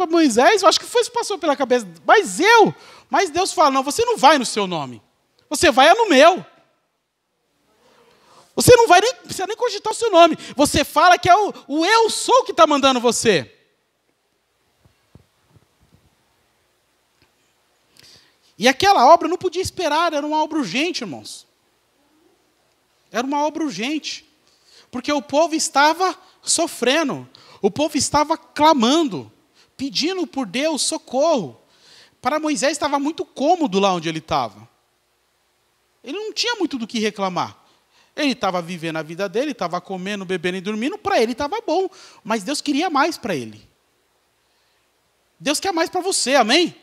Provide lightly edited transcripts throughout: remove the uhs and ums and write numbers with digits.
para Moisés, eu acho que foi isso que passou pela cabeça. Mas Deus fala, não, você não vai no seu nome. Você vai no meu. Você não vai nem, precisa nem cogitar o seu nome. Você fala que é o eu sou que está mandando você. E aquela obra não podia esperar, era uma obra urgente, irmãos. Era uma obra urgente. Porque o povo estava sofrendo. O povo estava clamando, pedindo por Deus socorro. Para Moisés estava muito cômodo lá onde ele estava. Ele não tinha muito do que reclamar. Ele estava vivendo a vida dele, estava comendo, bebendo e dormindo, para ele estava bom. Mas Deus queria mais para ele. Deus quer mais para você, amém?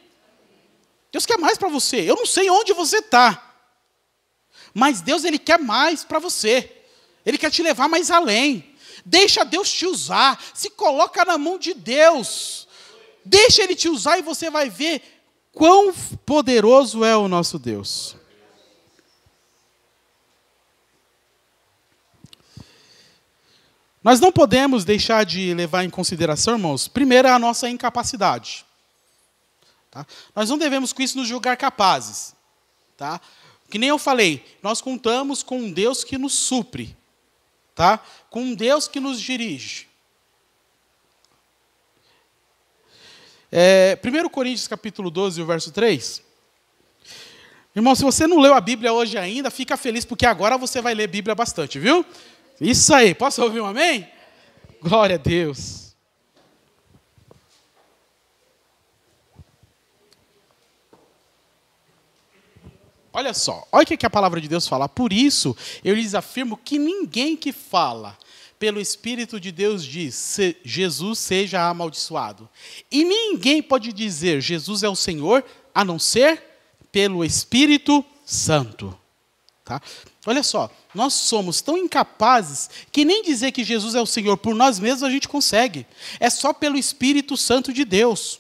Deus quer mais para você. Eu não sei onde você está. Mas Deus, Ele quer mais para você. Ele quer te levar mais além. Deixa Deus te usar. Se coloca na mão de Deus. Deixa Ele te usar e você vai ver quão poderoso é o nosso Deus. Nós não podemos deixar de levar em consideração, irmãos, primeiro a nossa incapacidade. Tá? Nós não devemos com isso nos julgar capazes. Tá? Que nem eu falei, nós contamos com um Deus que nos supre. Tá? Com um Deus que nos dirige. 1 Coríntios capítulo 12, verso 3. Irmão, se você não leu a Bíblia hoje ainda, fica feliz, porque agora você vai ler Bíblia bastante, viu? Isso aí, posso ouvir um amém? Glória a Deus. Olha só, olha o que a palavra de Deus fala. Por isso, eu lhes afirmo que ninguém que fala pelo Espírito de Deus diz, Jesus seja amaldiçoado. E ninguém pode dizer, Jesus é o Senhor, a não ser pelo Espírito Santo. Tá? Olha só, nós somos tão incapazes que nem dizer que Jesus é o Senhor por nós mesmos a gente consegue. É só pelo Espírito Santo de Deus.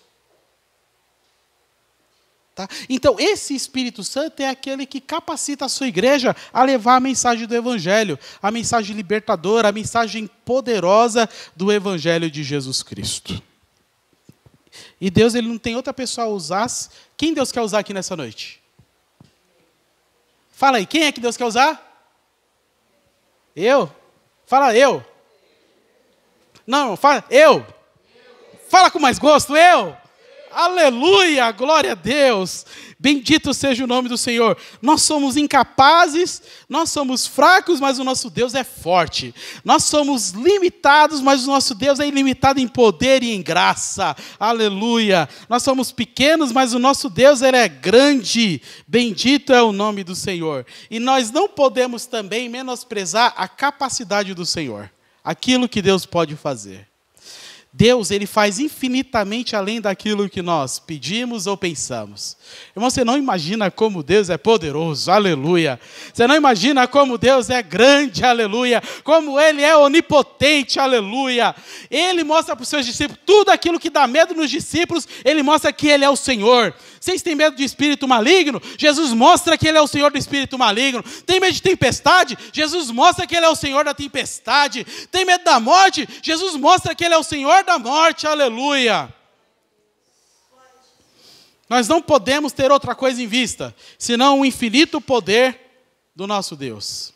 Tá? Então, esse Espírito Santo é aquele que capacita a sua igreja a levar a mensagem do Evangelho, a mensagem libertadora, a mensagem poderosa do Evangelho de Jesus Cristo. E Deus, Ele não tem outra pessoa a usar. Quem Deus quer usar aqui nessa noite? Fala aí, quem é que Deus quer usar? Eu? Fala, eu. Não, fala, eu. Fala com mais gosto, eu. Aleluia, glória a Deus. Bendito seja o nome do Senhor. Nós somos incapazes, nós somos fracos, mas o nosso Deus é forte. Nós somos limitados, mas o nosso Deus é ilimitado em poder e em graça. Aleluia. Nós somos pequenos, mas o nosso Deus, Ele é grande. Bendito é o nome do Senhor. E nós não podemos também menosprezar a capacidade do Senhor. Aquilo que Deus pode fazer. Deus, Ele faz infinitamente além daquilo que nós pedimos ou pensamos. Irmão, você não imagina como Deus é poderoso, aleluia. Você não imagina como Deus é grande, aleluia. Como Ele é onipotente, aleluia. Ele mostra para os seus discípulos tudo aquilo que dá medo nos discípulos, Ele mostra que Ele é o Senhor. Vocês têm medo de espírito maligno? Jesus mostra que Ele é o Senhor do espírito maligno. Tem medo de tempestade? Jesus mostra que Ele é o Senhor da tempestade. Tem medo da morte? Jesus mostra que Ele é o Senhor da morte, aleluia. Nós não podemos ter outra coisa em vista, senão o infinito poder do nosso Deus.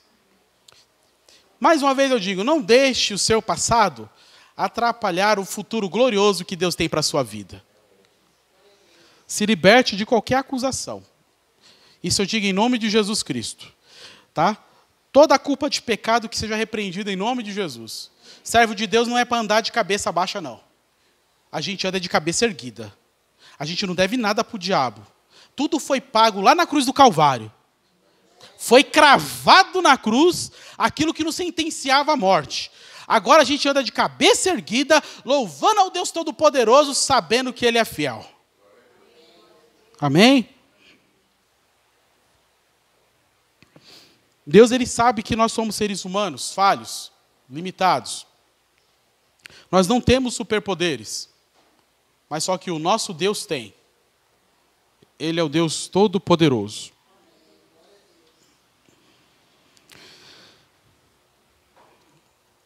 Mais uma vez eu digo, não deixe o seu passado atrapalhar o futuro glorioso que Deus tem para a sua vida. Se liberte de qualquer acusação. Isso eu digo em nome de Jesus Cristo. Tá? Toda a culpa de pecado que seja repreendida em nome de Jesus. Servo de Deus não é para andar de cabeça baixa, não. A gente anda de cabeça erguida. A gente não deve nada para o diabo. Tudo foi pago lá na cruz do Calvário. Foi cravado na cruz aquilo que nos sentenciava à morte. Agora a gente anda de cabeça erguida, louvando ao Deus Todo-Poderoso, sabendo que Ele é fiel. Amém? Deus, Ele sabe que nós somos seres humanos, falhos, limitados. Nós não temos superpoderes, mas só que o nosso Deus tem. Ele é o Deus Todo-Poderoso.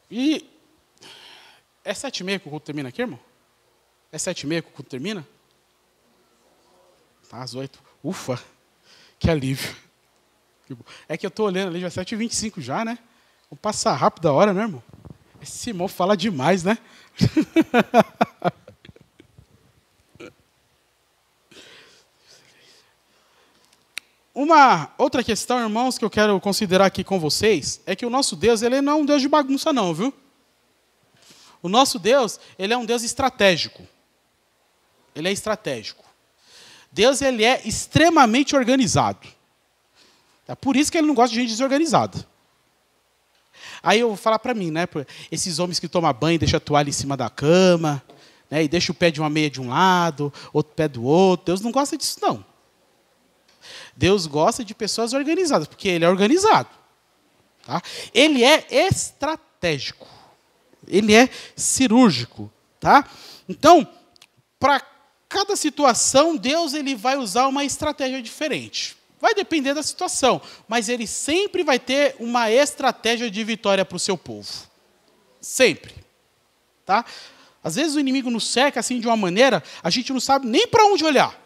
E é 7h30 que o culto termina aqui, irmão? É 7h30 quando termina? Tá, às 8. Ufa, que alívio. É que eu estou olhando ali, já é 7h25 já, né? Vamos passar rápido a hora, né, irmão? Esse irmão fala demais, né? Uma outra questão, irmãos, que eu quero considerar aqui com vocês, é que o nosso Deus, ele não é um Deus de bagunça não, viu? O nosso Deus, ele é um Deus estratégico. Ele é estratégico. Deus, ele é extremamente organizado. É por isso que ele não gosta de gente desorganizada. Aí eu vou falar para mim, né? Esses homens que tomam banho e deixam a toalha em cima da cama, né, e deixam o pé de uma meia de um lado, outro pé do outro. Deus não gosta disso, não. Deus gosta de pessoas organizadas, porque ele é organizado. Tá? Ele é estratégico. Ele é cirúrgico. Tá? Então, para cada situação, Deus ele vai usar uma estratégia diferente. Vai depender da situação, mas ele sempre vai ter uma estratégia de vitória para o seu povo. Sempre. Tá? Às vezes o inimigo nos cerca assim de uma maneira, a gente não sabe nem para onde olhar.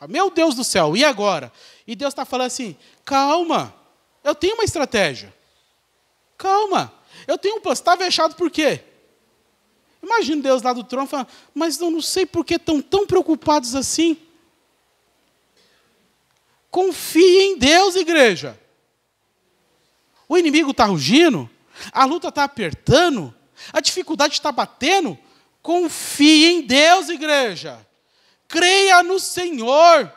Meu Deus do céu, e agora? E Deus está falando assim, calma, eu tenho uma estratégia. Calma, eu tenho um plano. Você está fechado por quê? Imagina Deus lá do trono falando, mas eu não sei por que estão tão preocupados assim. Confie em Deus, igreja. O inimigo está rugindo, a luta está apertando, a dificuldade está batendo. Confie em Deus, igreja. Creia no Senhor.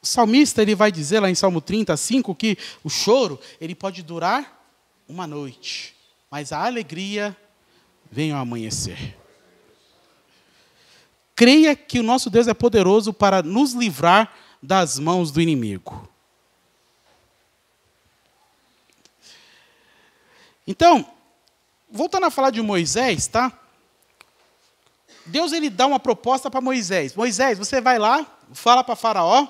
O salmista ele vai dizer lá em Salmo 35 que o choro ele pode durar uma noite, mas a alegria vem ao amanhecer. Creia que o nosso Deus é poderoso para nos livrar das mãos do inimigo. Então, voltando a falar de Moisés, tá? Deus ele dá uma proposta para Moisés. Moisés, você vai lá, fala para Faraó,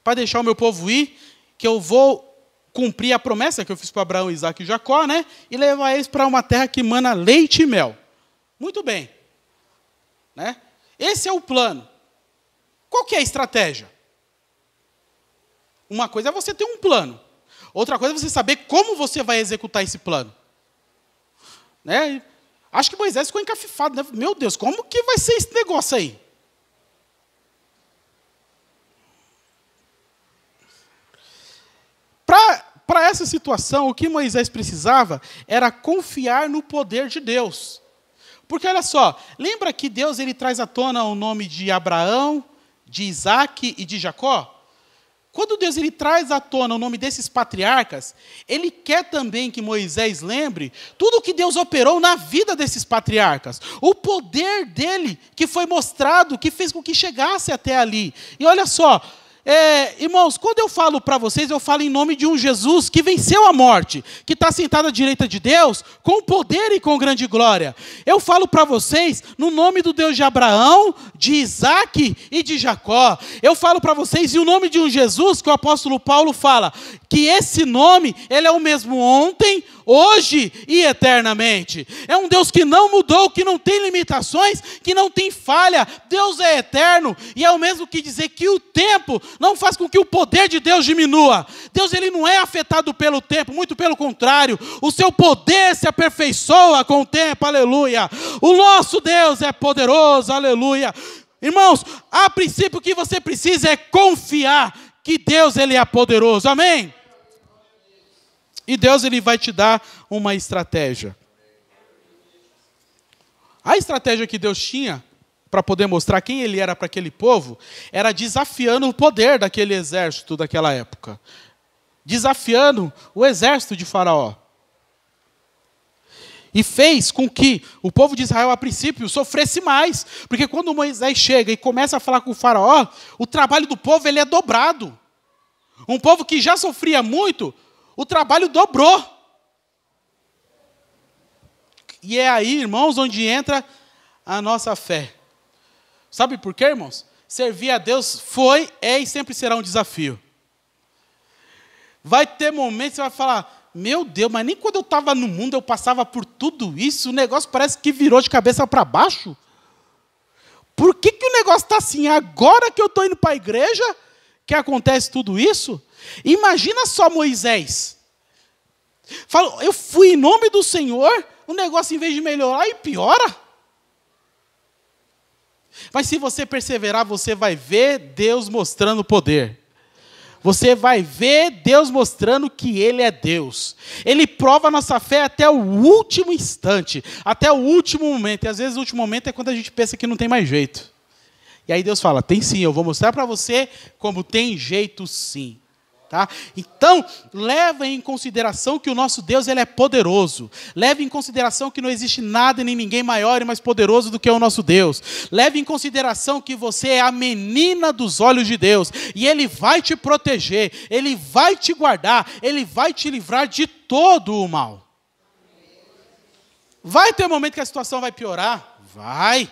para deixar o meu povo ir, que eu vou cumprir a promessa que eu fiz para Abraão, Isaque e Jacó, né? E levar eles para uma terra que mana leite e mel. Muito bem. Né? Esse é o plano. Qual que é a estratégia? Uma coisa é você ter um plano. Outra coisa é você saber como você vai executar esse plano. Né? Acho que Moisés ficou encafifado. Né? Meu Deus, como que vai ser esse negócio aí? Para essa situação, o que Moisés precisava era confiar no poder de Deus. Porque, olha só, lembra que Deus ele traz à tona o nome de Abraão, de Isaque e de Jacó? Quando Deus ele traz à tona o nome desses patriarcas, ele quer também que Moisés lembre tudo o que Deus operou na vida desses patriarcas. O poder dele que foi mostrado, que fez com que chegasse até ali. E olha só, irmãos, quando eu falo para vocês, eu falo em nome de um Jesus que venceu a morte, que está sentado à direita de Deus, com poder e com grande glória. Eu falo para vocês no nome do Deus de Abraão, de Isaque e de Jacó. Eu falo para vocês em o nome de um Jesus que o apóstolo Paulo fala, que esse nome, ele é o mesmo ontem, hoje e eternamente. É um Deus que não mudou, que não tem limitações, que não tem falha. Deus é eterno e é o mesmo que dizer que o tempo não faz com que o poder de Deus diminua. Deus ele não é afetado pelo tempo, muito pelo contrário. O seu poder se aperfeiçoa com o tempo, aleluia. O nosso Deus é poderoso, aleluia. Irmãos, a princípio o que você precisa é confiar que Deus ele é poderoso, amém? E Deus ele vai te dar uma estratégia. A estratégia que Deus tinha para poder mostrar quem ele era para aquele povo, era desafiando o poder daquele exército daquela época. Desafiando o exército de Faraó. E fez com que o povo de Israel, a princípio, sofresse mais. Porque quando Moisés chega e começa a falar com o Faraó, o trabalho do povo ele é dobrado. Um povo que já sofria muito, o trabalho dobrou. E é aí, irmãos, onde entra a nossa fé. Sabe por quê, irmãos? Servir a Deus foi, é e sempre será um desafio. Vai ter momentos que você vai falar, Meu Deus, mas nem quando eu estava no mundo eu passava por tudo isso, o negócio parece que virou de cabeça para baixo. Por que o negócio está assim? Agora que eu estou indo para a igreja, que acontece tudo isso? Imagina só Moisés. Fala, eu fui em nome do Senhor, o negócio em vez de melhorar, e piora. Mas se você perseverar, você vai ver Deus mostrando poder. Você vai ver Deus mostrando que Ele é Deus. Ele prova a nossa fé até o último instante, até o último momento. E às vezes o último momento é quando a gente pensa que não tem mais jeito. E aí Deus fala, tem sim, eu vou mostrar para você como tem jeito sim. Tá? Então, leva em consideração que o nosso Deus ele é poderoso. Leve em consideração que não existe nada nem ninguém maior e mais poderoso do que o nosso Deus. Leve em consideração que você é a menina dos olhos de Deus. E Ele vai te proteger, Ele vai te guardar, Ele vai te livrar de todo o mal. Vai ter momento que a situação vai piorar? Vai.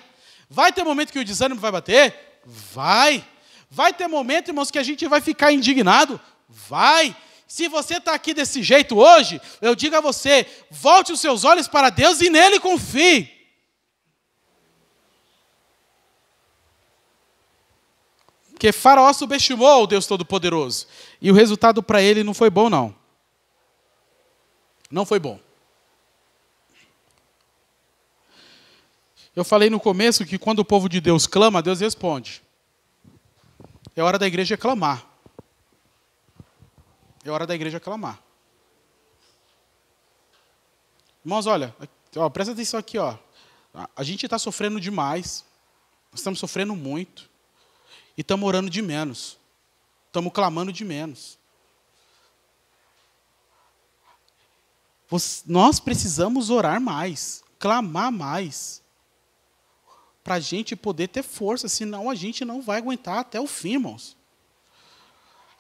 Vai ter momento que o desânimo vai bater? Vai. Vai ter momento, irmãos, que a gente vai ficar indignado? Vai. Se você está aqui desse jeito hoje, eu digo a você, volte os seus olhos para Deus e nele confie. Porque Faraó subestimou o Deus Todo-Poderoso. E o resultado para ele não foi bom, não. Não foi bom. Eu falei no começo que quando o povo de Deus clama, Deus responde. É hora da igreja clamar. É hora da igreja clamar. Irmãos, olha, presta atenção aqui, ó. A gente está sofrendo demais. Nós estamos sofrendo muito. E estamos orando de menos. Estamos clamando de menos. Nós precisamos orar mais, clamar mais, para a gente poder ter força, senão a gente não vai aguentar até o fim, irmãos.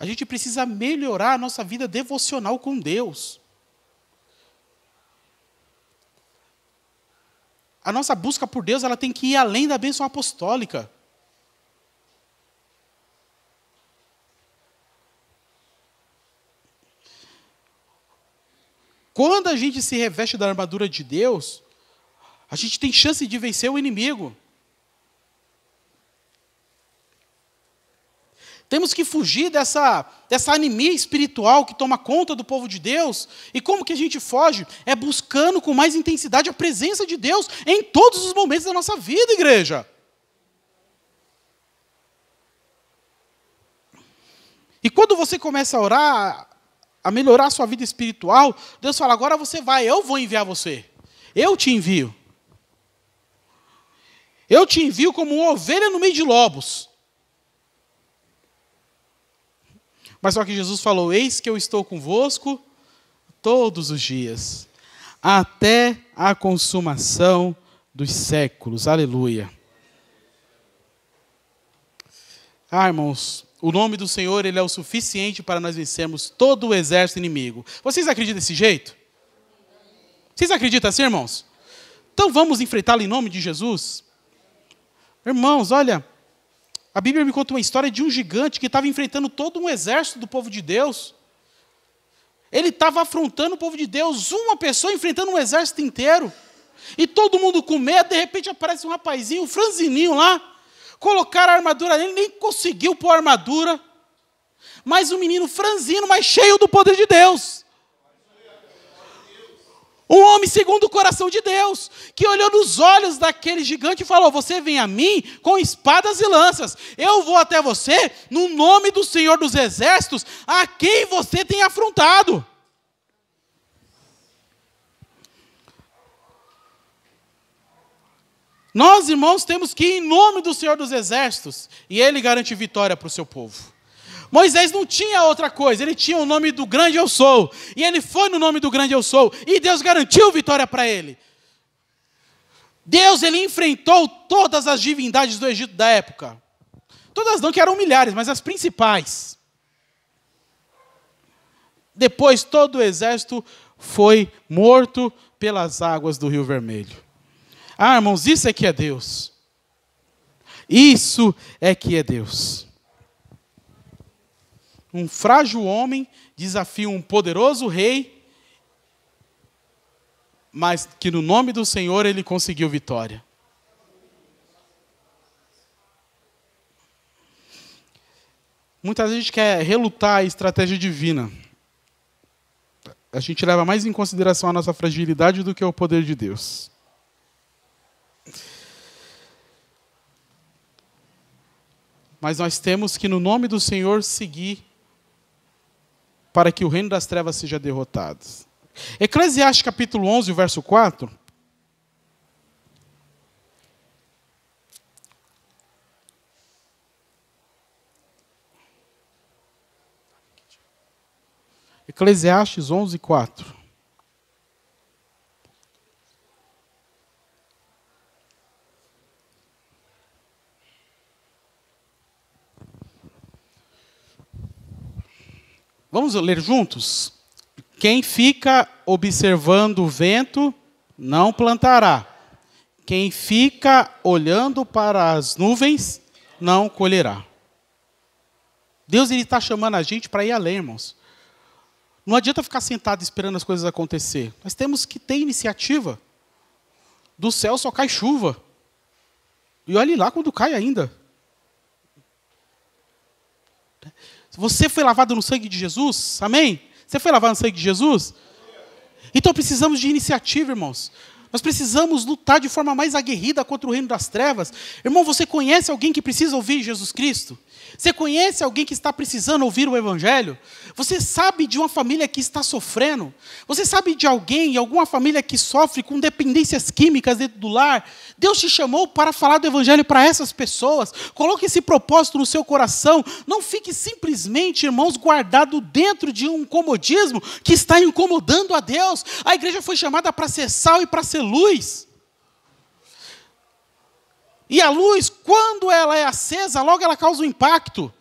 A gente precisa melhorar a nossa vida devocional com Deus. A nossa busca por Deus ela tem que ir além da bênção apostólica. Quando a gente se reveste da armadura de Deus, a gente tem chance de vencer o inimigo. Temos que fugir dessa anemia espiritual que toma conta do povo de Deus. E como que a gente foge? É buscando com mais intensidade a presença de Deus em todos os momentos da nossa vida, igreja. E quando você começa a orar, a melhorar a sua vida espiritual, Deus fala, agora você vai, eu vou enviar você. Eu te envio. Eu te envio como uma ovelha no meio de lobos. Mas só que Jesus falou, eis que eu estou convosco todos os dias, até a consumação dos séculos. Aleluia. Irmãos, o nome do Senhor, Ele é o suficiente para nós vencermos todo o exército inimigo. Vocês acreditam desse jeito? Vocês acreditam assim, irmãos? Então vamos enfrentá-lo em nome de Jesus? Irmãos, olha, a Bíblia me conta uma história de um gigante que estava enfrentando todo um exército do povo de Deus. Ele estava afrontando o povo de Deus, uma pessoa enfrentando um exército inteiro. E todo mundo com medo, de repente aparece um rapazinho, um franzininho lá. Colocaram a armadura nele, nem conseguiu pôr a armadura. Mas um menino franzino, mas cheio do poder de Deus. Um homem segundo o coração de Deus, que olhou nos olhos daquele gigante e falou, você vem a mim com espadas e lanças. Eu vou até você no nome do Senhor dos Exércitos, a quem você tem afrontado. Nós, irmãos, temos que ir em nome do Senhor dos Exércitos, e Ele garante vitória para o seu povo. Moisés não tinha outra coisa, ele tinha o nome do grande eu sou, e ele foi no nome do grande eu sou, e Deus garantiu vitória para ele. Deus, ele enfrentou todas as divindades do Egito da época. Todas não, que eram milhares, mas as principais. Depois todo o exército foi morto pelas águas do Rio Vermelho. Irmãos, isso é que é Deus. Isso é que é Deus. Um frágil homem desafia um poderoso rei mas que no nome do Senhor ele conseguiu vitória. Muitas vezes a gente quer relutar a estratégia divina. A gente leva mais em consideração a nossa fragilidade do que o poder de Deus. Mas nós temos que, no nome do Senhor, seguir para que o reino das trevas seja derrotado. Eclesiastes capítulo 11, verso 4. Eclesiastes 11, 4. Vamos ler juntos? Quem fica observando o vento, não plantará. Quem fica olhando para as nuvens, não colherá. Deus está chamando a gente para ir além, irmãos. Não adianta ficar sentado esperando as coisas acontecer. Nós temos que ter iniciativa. Do céu só cai chuva. E olhe lá quando cai ainda. Você foi lavado no sangue de Jesus? Amém? Você foi lavado no sangue de Jesus? Então precisamos de iniciativa, irmãos. Nós precisamos lutar de forma mais aguerrida contra o reino das trevas. Irmão, você conhece alguém que precisa ouvir Jesus Cristo? Você conhece alguém que está precisando ouvir o Evangelho? Você sabe de uma família que está sofrendo? Você sabe de alguém, alguma família que sofre com dependências químicas dentro do lar? Deus te chamou para falar do Evangelho para essas pessoas. Coloque esse propósito no seu coração. Não fique simplesmente, irmãos, guardado dentro de um comodismo que está incomodando a Deus. A igreja foi chamada para ser sal e para ser luz. E a luz, quando ela é acesa, logo ela causa um impacto.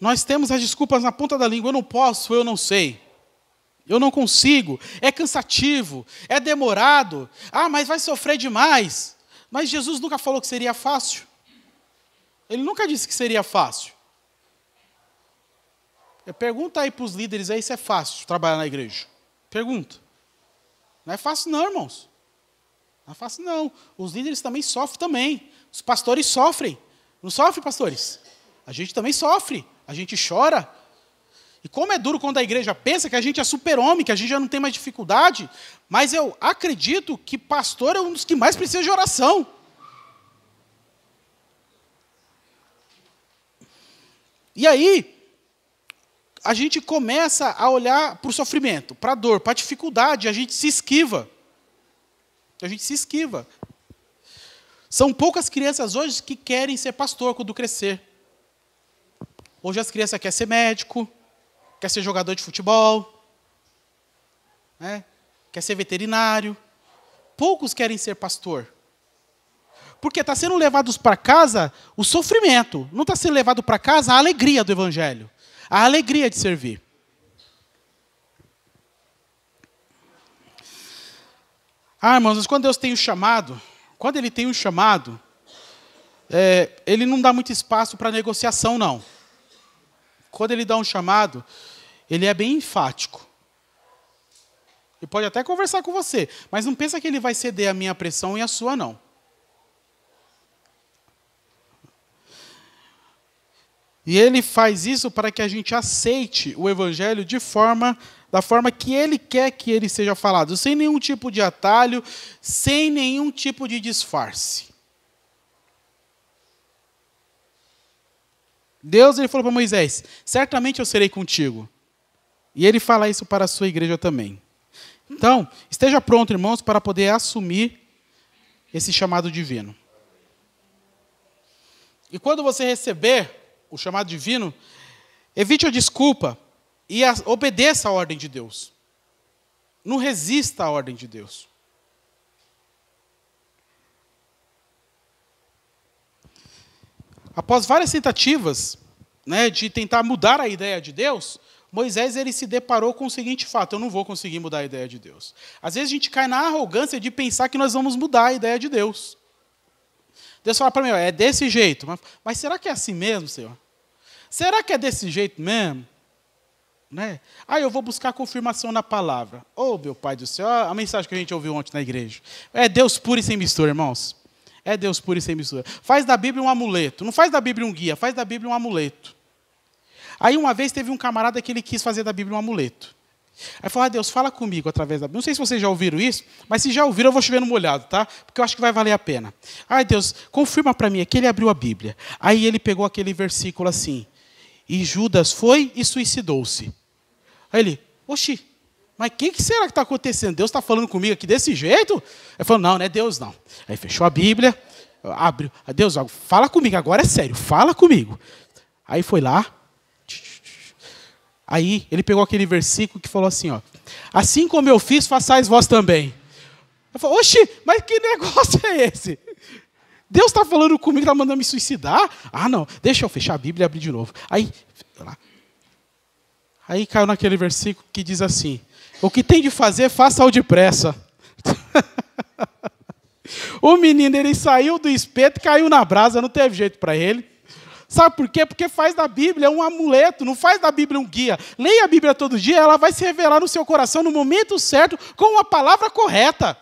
Nós temos as desculpas na ponta da língua. Eu não posso, eu não sei. Eu não consigo. É cansativo, é demorado. Ah, mas vai sofrer demais. Mas Jesus nunca falou que seria fácil. Ele nunca disse que seria fácil. Pergunta aí para os líderes aí se é fácil trabalhar na igreja. Pergunta. Não é fácil não, irmãos. Não é fácil não. Os líderes também sofrem também. Os pastores sofrem. Não sofrem, pastores? A gente também sofre. A gente chora. E como é duro quando a igreja pensa que a gente é super-homem, que a gente já não tem mais dificuldade. Mas eu acredito que pastor é um dos que mais precisa de oração. E aí, a gente começa a olhar para o sofrimento, para a dor, para a dificuldade, a gente se esquiva. A gente se esquiva. São poucas crianças hoje que querem ser pastor quando crescer. Hoje as crianças querem ser médico, quer ser jogador de futebol, né? Quer ser veterinário. Poucos querem ser pastor. Porque está sendo levados para casa o sofrimento, não está sendo levado para casa a alegria do Evangelho. A alegria de servir. Ah, irmãos, mas quando Deus tem um chamado, quando Ele tem um chamado, Ele não dá muito espaço para negociação, não. Quando Ele dá um chamado, Ele é bem enfático. Ele pode até conversar com você, mas não pensa que Ele vai ceder a minha pressão e a sua, não. E Ele faz isso para que a gente aceite o Evangelho da forma que Ele quer que ele seja falado, sem nenhum tipo de atalho, sem nenhum tipo de disfarce. Deus ele falou para Moisés, certamente eu serei contigo. E Ele fala isso para a sua igreja também. Então, esteja pronto, irmãos, para poder assumir esse chamado divino. E quando você receber o chamado divino, evite a desculpa e obedeça a ordem de Deus. Não resista à ordem de Deus. Após várias tentativas, né, de tentar mudar a ideia de Deus, Moisés ele se deparou com o seguinte fato: eu não vou conseguir mudar a ideia de Deus. Às vezes a gente cai na arrogância de pensar que nós vamos mudar a ideia de Deus. Deus fala para mim, é desse jeito. Mas será que é assim mesmo, Senhor? Será que é desse jeito mesmo? né? Eu vou buscar confirmação na palavra. Meu Pai do céu, a mensagem que a gente ouviu ontem na igreja. É Deus puro e sem mistura, irmãos. É Deus puro e sem mistura. Faz da Bíblia um amuleto. Não faz da Bíblia um guia, faz da Bíblia um amuleto. Aí uma vez teve um camarada que ele quis fazer da Bíblia um amuleto. Aí falou, Deus, fala comigo através da Bíblia. Não sei se vocês já ouviram isso, mas se já ouviram, eu vou chover no molhado, tá? Porque eu acho que vai valer a pena. Deus, confirma para mim. Aqui ele abriu a Bíblia. Aí ele pegou aquele versículo assim. E Judas foi e suicidou-se. Aí ele, mas o que será que está acontecendo? Deus está falando comigo aqui desse jeito? Ele falou, não é Deus não. Aí fechou a Bíblia, abriu. Deus, fala comigo, agora é sério, fala comigo. Aí foi lá. Aí ele pegou aquele versículo que falou assim, assim como eu fiz, façais vós também. Eu falei, mas que negócio é esse? Deus está falando comigo, está mandando me suicidar? Não, deixa eu fechar a Bíblia e abrir de novo. Aí caiu naquele versículo que diz assim, o que tem de fazer, faça-o depressa. O menino, ele saiu do espeto, caiu na brasa, não teve jeito para ele. Sabe por quê? Porque faz da Bíblia um amuleto, não faz da Bíblia um guia. Leia a Bíblia todo dia, ela vai se revelar no seu coração no momento certo, com a palavra correta.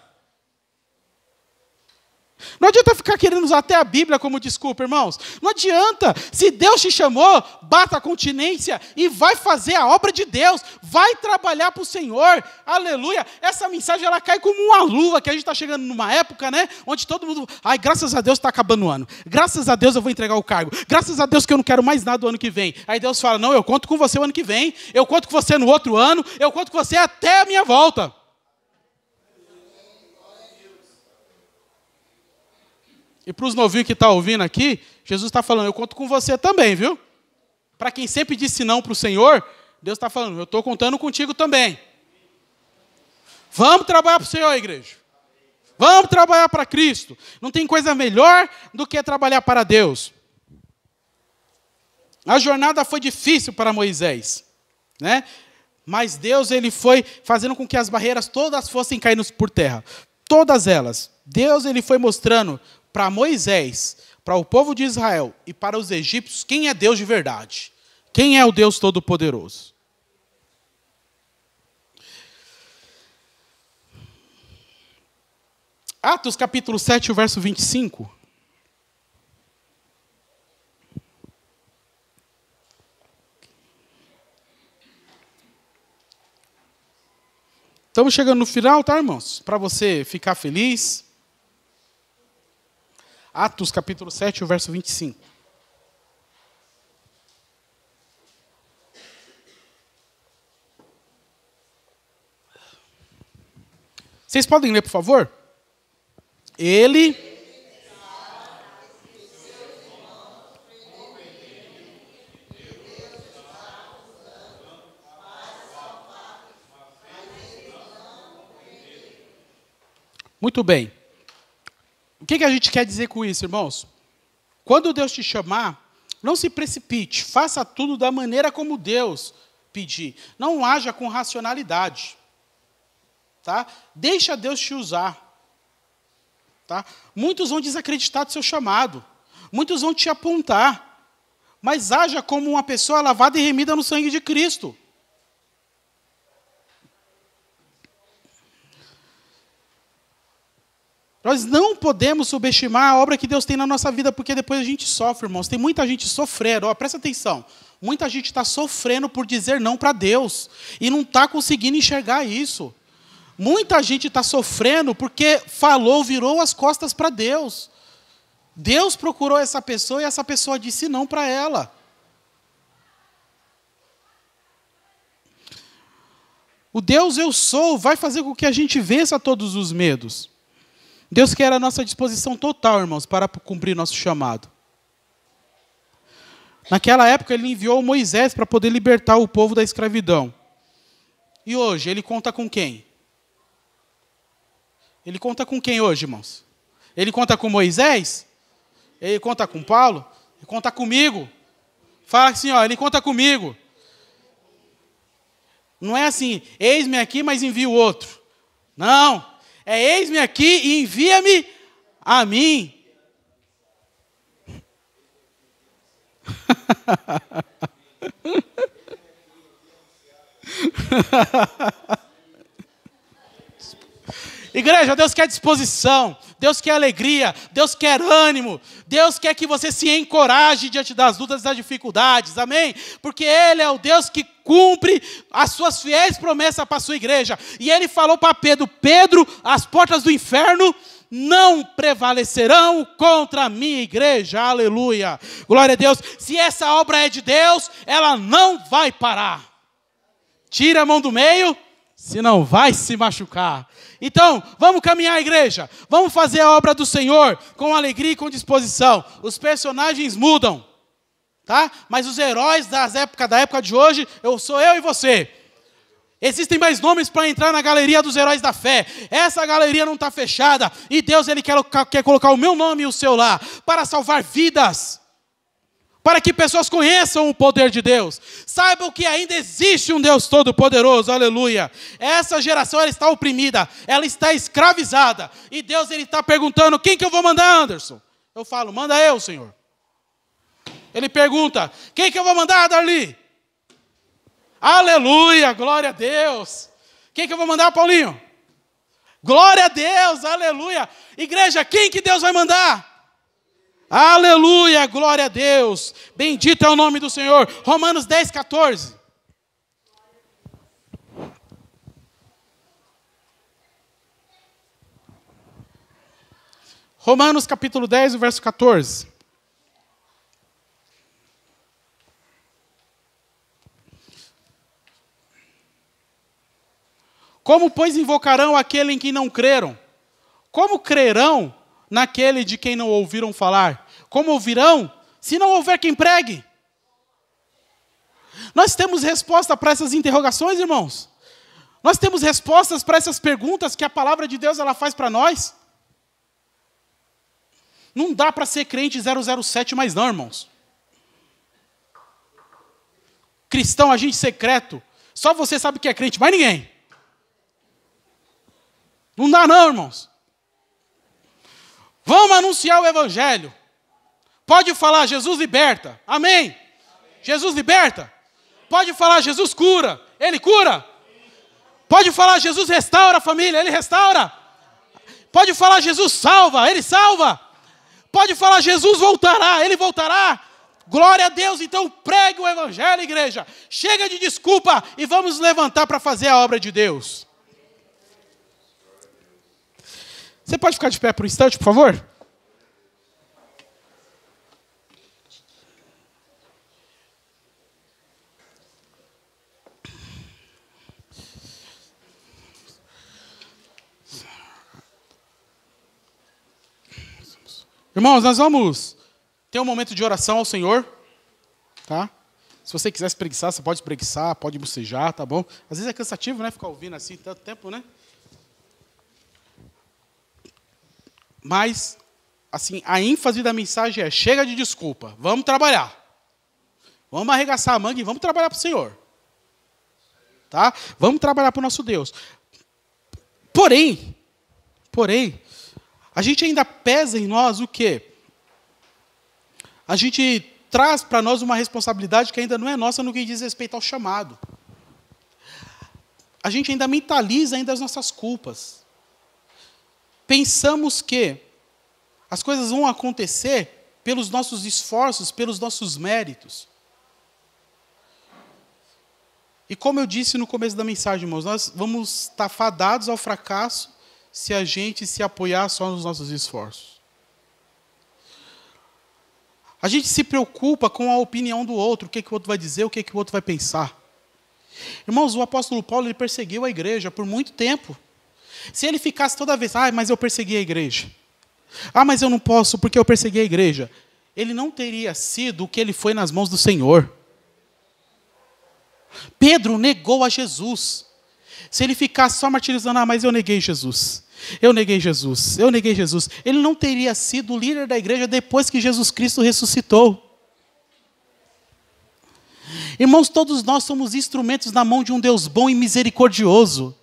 Não adianta ficar querendo usar até a Bíblia como desculpa, irmãos. Não adianta. Se Deus te chamou, bata a continência e vai fazer a obra de Deus. Vai trabalhar para o Senhor. Aleluia. Essa mensagem, ela cai como uma luva, que a gente está chegando numa época, né? Onde todo mundo... graças a Deus está acabando o ano. Graças a Deus eu vou entregar o cargo. Graças a Deus que eu não quero mais nada do ano que vem. Aí Deus fala, não, eu conto com você o ano que vem. Eu conto com você no outro ano. Eu conto com você até a minha volta. E para os novinhos que estão ouvindo aqui, Jesus está falando, eu conto com você também, viu? Para quem sempre disse não para o Senhor, Deus está falando, eu estou contando contigo também. Vamos trabalhar para o Senhor, igreja. Vamos trabalhar para Cristo. Não tem coisa melhor do que trabalhar para Deus. A jornada foi difícil para Moisés, né? Mas Deus, ele foi fazendo com que as barreiras todas fossem caindo por terra. Todas elas. Deus, ele foi mostrando para Moisés, para o povo de Israel e para os egípcios, quem é Deus de verdade. Quem é o Deus Todo-Poderoso. Atos capítulo 7, o verso 25. Estamos chegando no final, tá, irmãos? Para você ficar feliz. Atos capítulo 7, o verso 25. Vocês podem ler, por favor? Ele... Muito bem. O que a gente quer dizer com isso, irmãos? Quando Deus te chamar, não se precipite. Faça tudo da maneira como Deus pedir. Não haja com racionalidade. Tá? Deixa Deus te usar. Tá? Muitos vão desacreditar do seu chamado. Muitos vão te apontar. Mas haja como uma pessoa lavada e remida no sangue de Cristo. Nós não podemos subestimar a obra que Deus tem na nossa vida, porque depois a gente sofre, irmãos. Tem muita gente sofrendo. Presta atenção. Muita gente está sofrendo por dizer não para Deus. E não está conseguindo enxergar isso. Muita gente está sofrendo porque falou, virou as costas para Deus. Deus procurou essa pessoa e essa pessoa disse não para ela. O Deus eu sou vai fazer com que a gente vença todos os medos. Deus quer a nossa disposição total, irmãos, para cumprir nosso chamado. Naquela época, ele enviou Moisés para poder libertar o povo da escravidão. E hoje, ele conta com quem? Ele conta com quem hoje, irmãos? Ele conta com Moisés? Ele conta com Paulo? Ele conta comigo? Fala assim, ele conta comigo. Não é assim, eis-me aqui, mas envio outro. Não. Eis-me aqui e envia-me a mim. Igreja, Deus quer disposição, Deus quer alegria, Deus quer ânimo, Deus quer que você se encoraje diante das lutas e das dificuldades, amém? Porque Ele é o Deus que cumpre as suas fiéis promessas para a sua igreja. E Ele falou para Pedro: Pedro, as portas do inferno não prevalecerão contra a minha igreja, aleluia, glória a Deus. Se essa obra é de Deus, ela não vai parar. Tira a mão do meio, senão vai se machucar. Então, vamos caminhar, igreja. Vamos fazer a obra do Senhor com alegria e com disposição. Os personagens mudam, tá? Mas os heróis da época de hoje, sou eu e você. Existem mais nomes para entrar na galeria dos heróis da fé. Essa galeria não está fechada. E Deus, Ele quer colocar o meu nome e o seu lá, para salvar vidas. Para que pessoas conheçam o poder de Deus. Saibam que ainda existe um Deus todo-poderoso, aleluia. Essa geração, ela está oprimida, ela está escravizada. E Deus, Ele está perguntando: quem que eu vou mandar, Anderson? Eu falo: manda eu, Senhor. Ele pergunta: quem que eu vou mandar, Darli? Aleluia, glória a Deus. Quem que eu vou mandar, Paulinho? Glória a Deus, aleluia. Igreja, quem que Deus vai mandar? Aleluia, glória a Deus. Bendito é o nome do Senhor. Romanos 10, 14. Romanos capítulo 10, verso 14. Como, pois, invocarão aquele em quem não creram? Como crerão naquele de quem não ouviram falar? Como ouvirão, se não houver quem pregue? Nós temos resposta para essas interrogações, irmãos? Nós temos respostas para essas perguntas que a palavra de Deus ela faz para nós? Não dá para ser crente 007 mais não, irmãos. Cristão, agente secreto, só você sabe que é crente, mais ninguém. Não dá não, irmãos. Vamos anunciar o evangelho. Pode falar: Jesus liberta. Amém? Amém. Jesus liberta. Pode falar: Jesus cura. Ele cura. Pode falar: Jesus restaura a família. Ele restaura. Pode falar: Jesus salva. Ele salva. Pode falar: Jesus voltará. Ele voltará. Glória a Deus. Então pregue o evangelho, igreja. Chega de desculpa e vamos levantar para fazer a obra de Deus. Você pode ficar de pé por um instante, por favor? Irmãos, nós vamos ter um momento de oração ao Senhor, tá? Se você quiser espreguiçar, você pode espreguiçar, pode bocejar, tá bom? Às vezes é cansativo, né? Ficar ouvindo assim tanto tempo, né? Mas, assim, a ênfase da mensagem é: chega de desculpa, vamos trabalhar. Vamos arregaçar a manga e vamos trabalhar para o Senhor. Tá? Vamos trabalhar para o nosso Deus. Porém, a gente ainda pesa em nós o quê? A gente traz para nós uma responsabilidade que ainda não é nossa no que diz respeito ao chamado. A gente ainda mentaliza ainda as nossas culpas. Pensamos que as coisas vão acontecer pelos nossos esforços, pelos nossos méritos. E como eu disse no começo da mensagem, irmãos, nós vamos estar fadados ao fracasso se a gente se apoiar só nos nossos esforços. A gente se preocupa com a opinião do outro, o que o outro vai dizer, o que o outro vai pensar. Irmãos, o apóstolo Paulo, ele perseguiu a igreja por muito tempo. Se ele ficasse toda vez: mas eu persegui a igreja. Mas eu não posso porque eu persegui a igreja. Ele não teria sido o que ele foi nas mãos do Senhor. Pedro negou a Jesus. Se ele ficasse só martirizando: mas eu neguei Jesus. Eu neguei Jesus. Eu neguei Jesus. Ele não teria sido o líder da igreja depois que Jesus Cristo ressuscitou. Irmãos, todos nós somos instrumentos na mão de um Deus bom e misericordioso.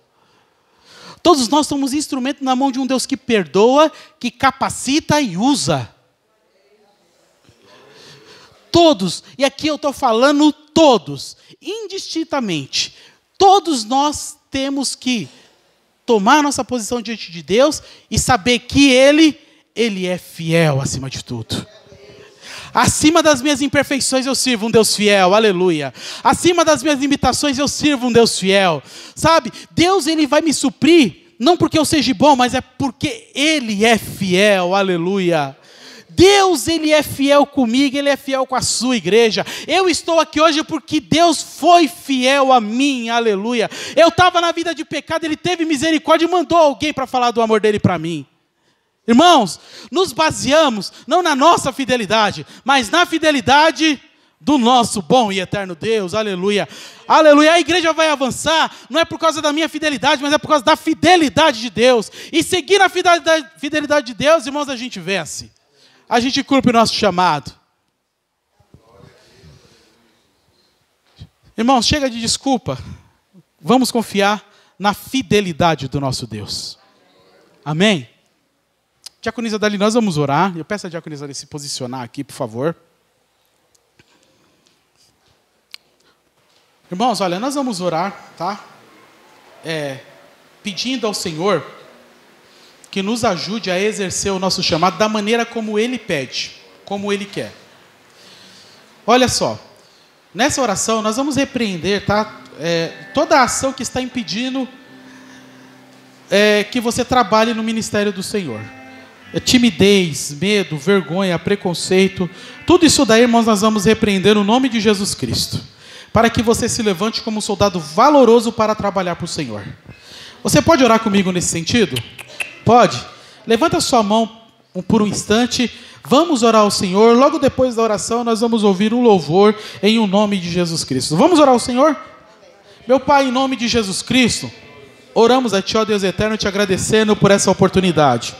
Todos nós somos instrumento na mão de um Deus que perdoa, que capacita e usa. Todos, e aqui eu estou falando todos, indistintamente, Todos nós temos que tomar nossa posição diante de Deus e saber que Ele é fiel acima de tudo. Acima das minhas imperfeições eu sirvo um Deus fiel, aleluia. Acima das minhas limitações eu sirvo um Deus fiel. Sabe, Deus Ele vai me suprir, não porque eu seja bom, mas é porque Ele é fiel, aleluia. Deus, Ele é fiel comigo, Ele é fiel com a sua igreja. Eu estou aqui hoje porque Deus foi fiel a mim, aleluia. Eu estava na vida de pecado, Ele teve misericórdia e mandou alguém para falar do amor dEle para mim. Irmãos, nos baseamos não na nossa fidelidade, mas na fidelidade do nosso bom e eterno Deus, aleluia. Aleluia, a igreja vai avançar, não é por causa da minha fidelidade, mas é por causa da fidelidade de Deus. E seguir a fidelidade de Deus, irmãos, a gente vence. A gente cumpre o nosso chamado. Irmãos, chega de desculpa. Vamos confiar na fidelidade do nosso Deus. Amém? Diaconisa Dali, nós vamos orar. Eu peço a diaconisa Dali se posicionar aqui, por favor. Irmãos, olha, nós vamos orar, tá? Pedindo ao Senhor que nos ajude a exercer o nosso chamado da maneira como Ele pede, como Ele quer. Olha só, nessa oração nós vamos repreender, tá? Toda a ação que está impedindo que você trabalhe no ministério do Senhor. Timidez, medo, vergonha, preconceito, tudo isso daí, irmãos, nós vamos repreender no nome de Jesus Cristo, para que você se levante como um soldado valoroso para trabalhar para o Senhor. Você pode orar comigo nesse sentido? Pode? Levanta sua mão por um instante, vamos orar ao Senhor. Logo depois da oração nós vamos ouvir um louvor em o nome de Jesus Cristo. Vamos orar ao Senhor? Meu Pai, em nome de Jesus Cristo, oramos a Ti, ó Deus eterno, te agradecendo por essa oportunidade.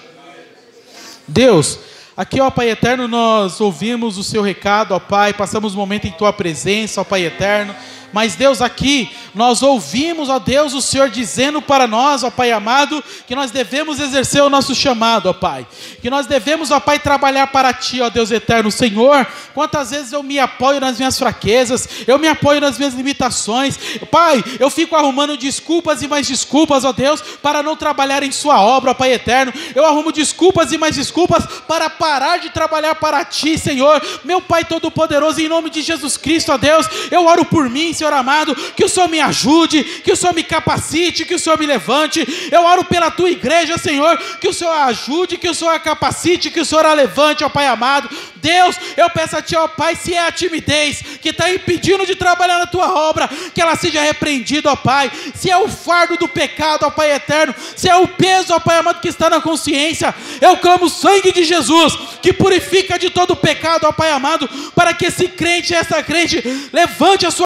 Deus, aqui, ó Pai eterno, nós ouvimos o Seu recado, ó Pai, passamos um momento em Tua presença, ó Pai eterno. Mas Deus, aqui nós ouvimos, ó Deus, o Senhor dizendo para nós, ó Pai amado, que nós devemos exercer o nosso chamado, ó Pai. Que nós devemos, ó Pai, trabalhar para Ti, ó Deus eterno. Senhor, quantas vezes eu me apoio nas minhas fraquezas, eu me apoio nas minhas limitações. Pai, eu fico arrumando desculpas e mais desculpas, ó Deus, para não trabalhar em Sua obra, ó Pai eterno. Eu arrumo desculpas e mais desculpas para parar de trabalhar para Ti, Senhor. Meu Pai Todo-Poderoso, em nome de Jesus Cristo, ó Deus, eu oro por mim, Senhor amado, que o Senhor me ajude, que o Senhor me capacite, que o Senhor me levante. Eu oro pela Tua igreja, Senhor, que o Senhor a ajude, que o Senhor a capacite, que o Senhor a levante, ó Pai amado. Deus, eu peço a Ti, ó Pai, se é a timidez que está impedindo de trabalhar na Tua obra, que ela seja repreendida, ó Pai. Se é o fardo do pecado, ó Pai eterno, se é o peso, ó Pai amado, que está na consciência, eu clamo o sangue de Jesus, que purifica de todo o pecado, ó Pai amado, para que esse crente, essa crente, levante a sua